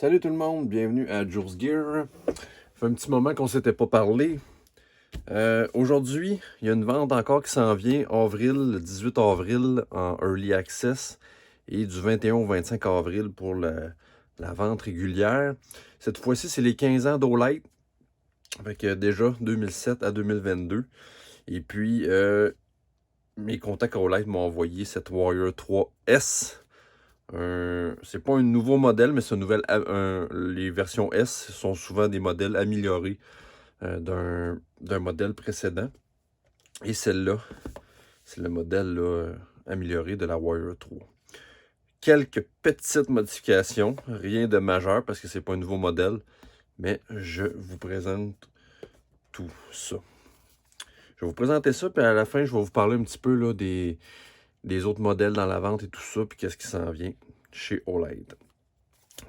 Salut tout le monde, bienvenue à Jules Gear. Ça fait un petit moment qu'on s'était pas parlé. Aujourd'hui, il y a une vente encore qui s'en vient, le 18 avril en Early Access et du 21 au 25 avril pour la vente régulière. Cette fois-ci, c'est les 15 ans d'Olight, avec déjà 2007 à 2022. Et puis, mes contacts Olight m'ont envoyé cette Warrior 3S. C'est pas un nouveau modèle, mais c'est les versions S sont souvent des modèles améliorés d'un modèle précédent. Et celle-là, c'est le modèle là, amélioré de la Warrior 3. Quelques petites modifications, rien de majeur parce que c'est pas un nouveau modèle, mais je vous présente tout ça. Je vais vous présenter ça, puis à la fin, je vais vous parler un petit peu là, des autres modèles dans la vente et tout ça, puis qu'est-ce qui s'en vient chez OLED.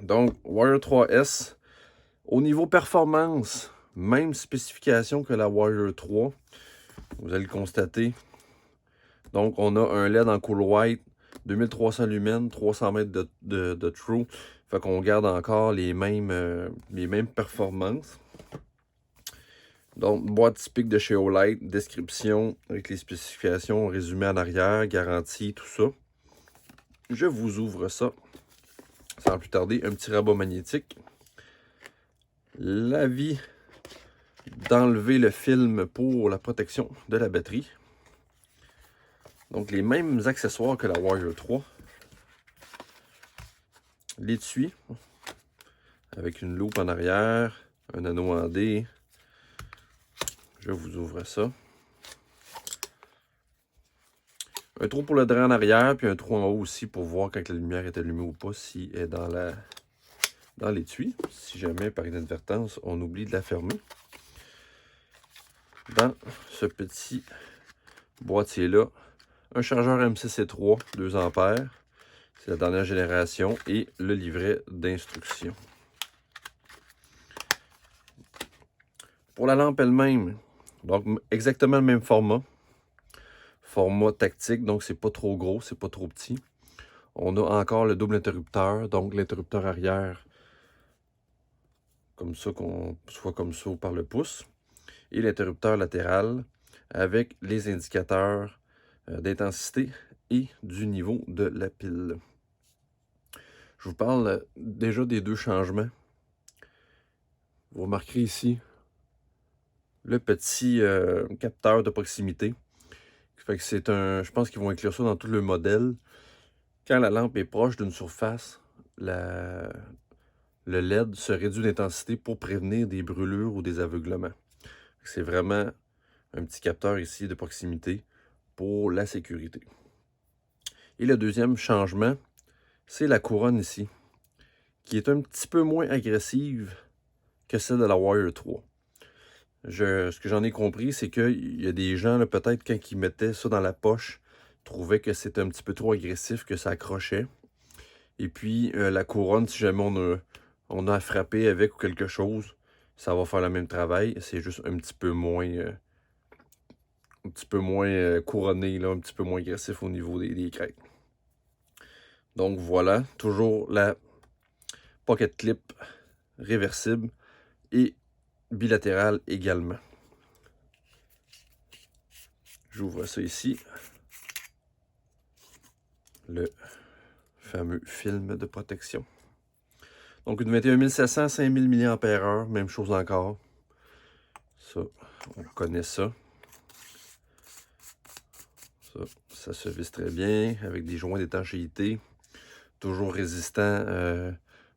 Donc, Warrior 3S, au niveau performance, même spécification que la Warrior 3, vous allez le constater. Donc, on a un LED en cool white, 2300 lumens, 300 mètres de true. Fait qu'on garde encore les mêmes performances. Donc, boîte typique de chez OLED, description avec les spécifications, résumé en arrière, garantie, tout ça. Je vous ouvre ça sans plus tarder, un petit rabat magnétique. L'avis d'enlever le film pour la protection de la batterie. Donc, les mêmes accessoires que la Warrior 3. L'étui, avec une loupe en arrière, un anneau en D. Je vous ouvre ça. Un trou pour le drain en arrière, puis un trou en haut aussi pour voir quand la lumière est allumée ou pas, si elle est dans l'étui. Si jamais, par inadvertance, on oublie de la fermer. Dans ce petit boîtier-là, un chargeur MCC3, 2 ampères. C'est la dernière génération et le livret d'instruction. Pour la lampe elle-même, donc exactement le même format. Format tactique, donc c'est pas trop gros, c'est pas trop petit. On a encore le double interrupteur, donc l'interrupteur arrière, comme ça, soit comme ça ou par le pouce. Et l'interrupteur latéral avec les indicateurs d'intensité et du niveau de la pile. Je vous parle déjà des deux changements. Vous remarquerez ici le petit capteur de proximité. Fait que c'est je pense qu'ils vont inclure ça dans tout le modèle. Quand la lampe est proche d'une surface, le LED se réduit d'intensité pour prévenir des brûlures ou des aveuglements. C'est vraiment un petit capteur ici de proximité pour la sécurité. Et le deuxième changement, c'est la couronne ici, qui est un petit peu moins agressive que celle de la Warrior 3. Ce que j'en ai compris, c'est qu'il y a des gens, peut-être quand ils mettaient ça dans la poche, trouvaient que c'était un petit peu trop agressif, que ça accrochait. Et puis la couronne, si jamais on a à frapper avec ou quelque chose, ça va faire le même travail. C'est juste un petit peu moins, couronné, là, un petit peu moins agressif au niveau des crêtes. Donc voilà, toujours la pocket clip réversible et bilatérale également. J'ouvre ça ici. Le fameux film de protection. Donc une 21700, 5000 mAh, même chose encore. Ça, on connaît ça. Ça se visse très bien, avec des joints d'étanchéité. Toujours résistant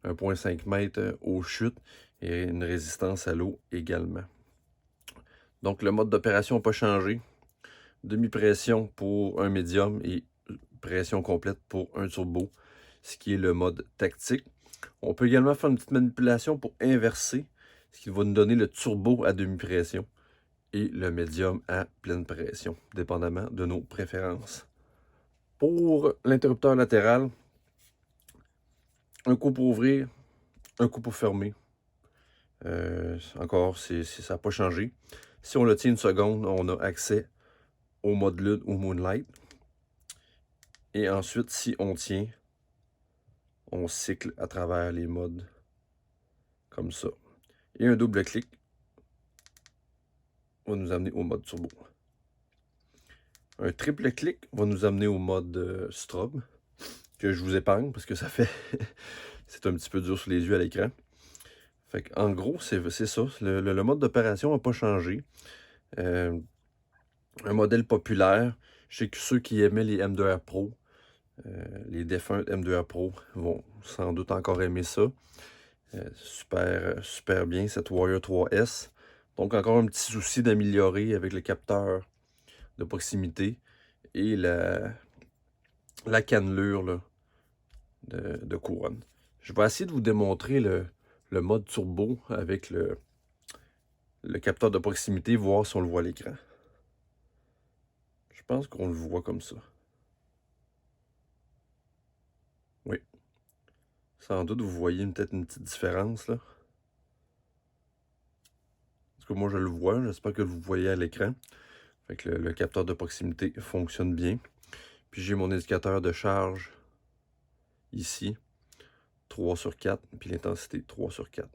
1,5 m aux chutes et une résistance à l'eau également. Donc le mode d'opération n'a pas changé. Demi-pression pour un médium et pression complète pour un turbo, ce qui est le mode tactique. On peut également faire une petite manipulation pour inverser, ce qui va nous donner le turbo à demi-pression et le médium à pleine pression, dépendamment de nos préférences. Pour l'interrupteur latéral, un coup pour ouvrir, un coup pour fermer. Encore, ça n'a pas changé. Si on le tient une seconde, on a accès au mode LUT ou Moonlight. Et ensuite, si on tient, on cycle à travers les modes comme ça. Et un double clic va nous amener au mode turbo. Un triple clic va nous amener au mode strobe, que je vous épargne parce que ça fait... c'est un petit peu dur sur les yeux à l'écran. Fait en gros, c'est ça. Le mode d'opération n'a pas changé. Un modèle populaire. Je sais que ceux qui aimaient les M2R Pro, les défunts M2R Pro, vont sans doute encore aimer ça. Super bien, cette Warrior 3S. Donc encore un petit souci d'améliorer avec le capteur de proximité et la cannelure là, de couronne. Je vais essayer de vous démontrer le mode turbo avec le capteur de proximité, voir si on le voit à l'écran. Je pense qu'on le voit comme ça. Oui. Sans doute, vous voyez peut-être une petite différence là. Parce que moi, je le vois. J'espère que vous voyez à l'écran. Fait que le capteur de proximité fonctionne bien. Puis j'ai mon indicateur de charge ici. 3/4. Puis l'intensité 3/4.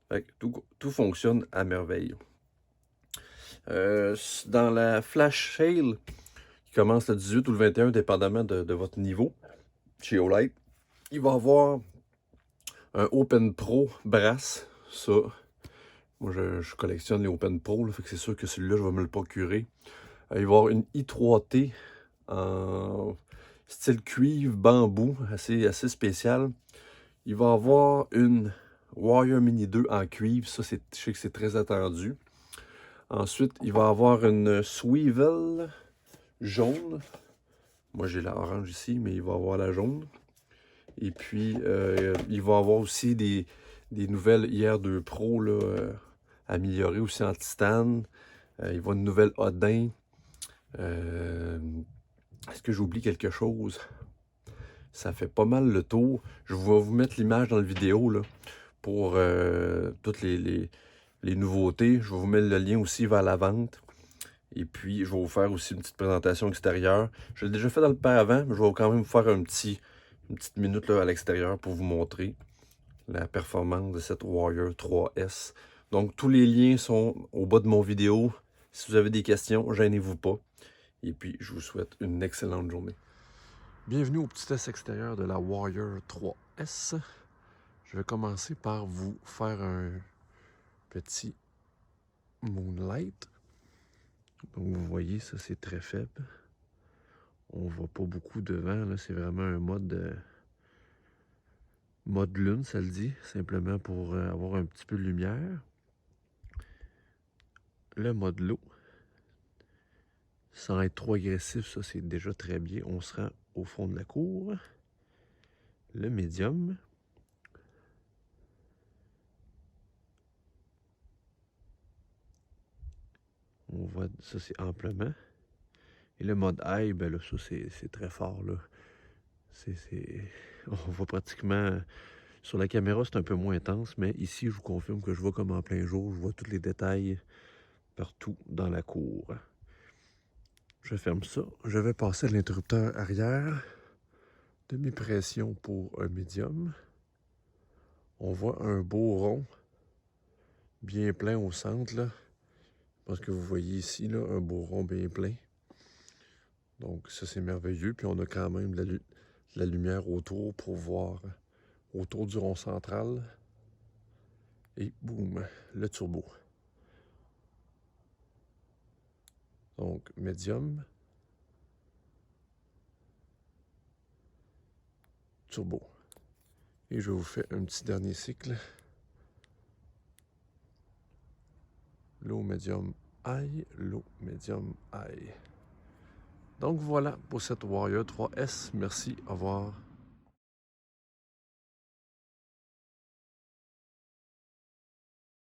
Fait que tout fonctionne à merveille. Dans la Flash Sale, qui commence le 18 ou le 21, dépendamment de votre niveau, chez Olight, il va y avoir un Open Pro Brass. Ça, moi je collectionne les Open Pro, là, fait que c'est sûr que celui-là, je vais me le procurer. Il va y avoir une i3T en style cuivre, bambou, assez spécial. Il va y avoir une Warrior Mini 2 en cuivre, ça je sais que c'est très attendu. Ensuite, il va y avoir une Swivel jaune. Moi, j'ai la orange ici, mais il va y avoir la jaune. Et puis, il va y avoir aussi des nouvelles IR2 Pro là, améliorées aussi en titane. Il va y avoir une nouvelle Odin. Est-ce que j'oublie quelque chose? Ça fait pas mal le tour. Je vais vous mettre l'image dans la vidéo là, pour toutes les nouveautés. Je vais vous mettre le lien aussi vers la vente. Et puis, je vais vous faire aussi une petite présentation extérieure. Je l'ai déjà fait dans le pas avant, mais je vais quand même vous faire une petite minute là, à l'extérieur pour vous montrer la performance de cette Warrior 3S. Donc, tous les liens sont au bas de mon vidéo. Si vous avez des questions, gênez-vous pas. Et puis, je vous souhaite une excellente journée. Bienvenue au petit test extérieur de la Warrior 3S. Je vais commencer par vous faire un petit moonlight. Donc vous voyez, ça c'est très faible. On voit pas beaucoup de vent, là. C'est vraiment un mode lune, ça le dit, simplement pour avoir un petit peu de lumière. Le mode low, sans être trop agressif, ça c'est déjà très bien. On se rend au fond de la cour. Le médium. On voit, ça c'est amplement. Et le mode high, ben là, ça c'est très fort, là. On voit pratiquement... Sur la caméra, c'est un peu moins intense, mais ici, je vous confirme que je vois comme en plein jour. Je vois tous les détails partout dans la cour. Je ferme ça. Je vais passer à l'interrupteur arrière. Demi-pression pour un médium. On voit un beau rond bien plein au centre, là. Parce que vous voyez ici, là, un beau rond bien plein. Donc ça, c'est merveilleux. Puis on a quand même de la lumière autour pour voir autour du rond central. Et boum, le turbo. Donc, médium. Turbo. Et je vous fais un petit dernier cycle. Low, medium, high, low, medium, high. Donc voilà pour cette Warrior 3S. Merci, au revoir.